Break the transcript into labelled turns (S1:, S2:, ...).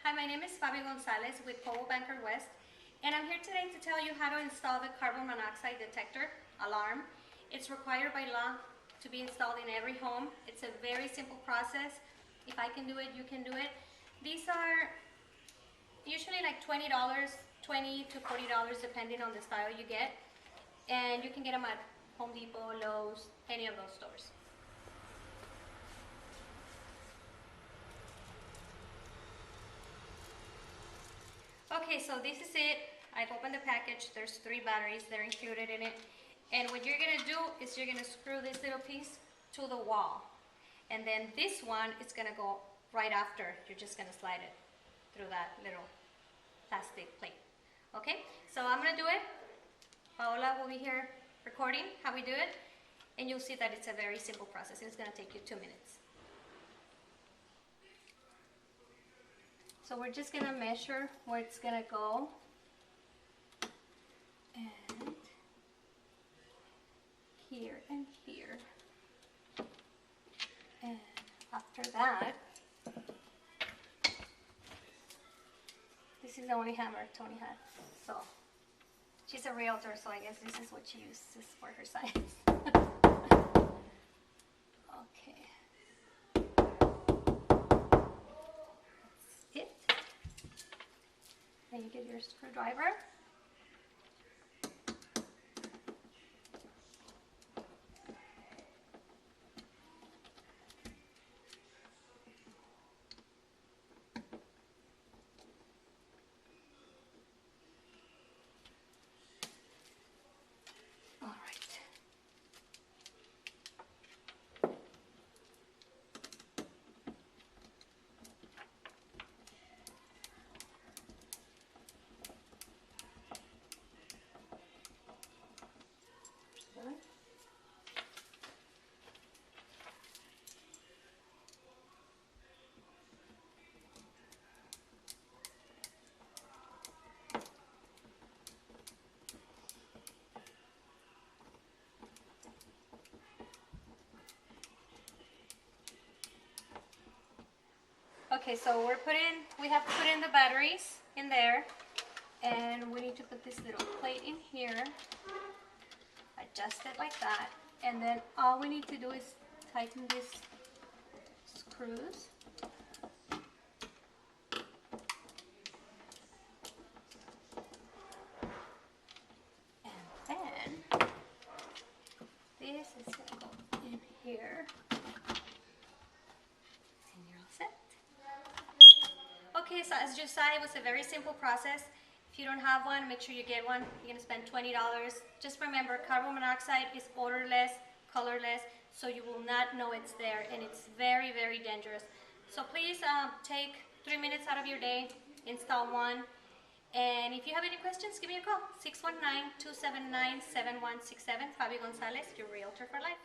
S1: Hi, my name is FABY Gonzalez with Coldwell Banker West, and I'm here today to tell you how to install the carbon monoxide detector alarm. It's required by law to be installed in every home. It's a very simple process. If I can do it, you can do it. These are usually like $20, $20 to $40 depending on the style you get, and you can get them at Home Depot, Lowe's, any of those stores. Okay, so this is it. I've opened the package. There's 3 batteries. They're included in it. And what you're going to do is you're going to screw this little piece to the wall. And then this one is going to go right after. You're just going to slide it through that little plastic plate. Okay, so I'm going to do it. Paola will be here recording how we do it. And you'll see that it's a very simple process. It's going to take you 2 minutes. So we're just going to measure where it's going to go. And here and here. And after that, this is the only hammer Tony had. So she's a realtor, so I guess this is what she uses for her science. Okay. Then you get your screwdriver. All right. Okay, so we have to put in the batteries in there, and we need to put this little plate in here, adjust it like that, and then all we need to do is tighten these screws. And then this is going to go in here. Okay, so as you saw, it was a very simple process. If you don't have one, make sure you get one. You're going to spend $20. Just remember, carbon monoxide is odorless, colorless, so you will not know it's there, and it's very, very dangerous. So please take 3 minutes out of your day, install one, and if you have any questions, give me a call, 619-279-7167, FABY Gonzalez, your realtor for life.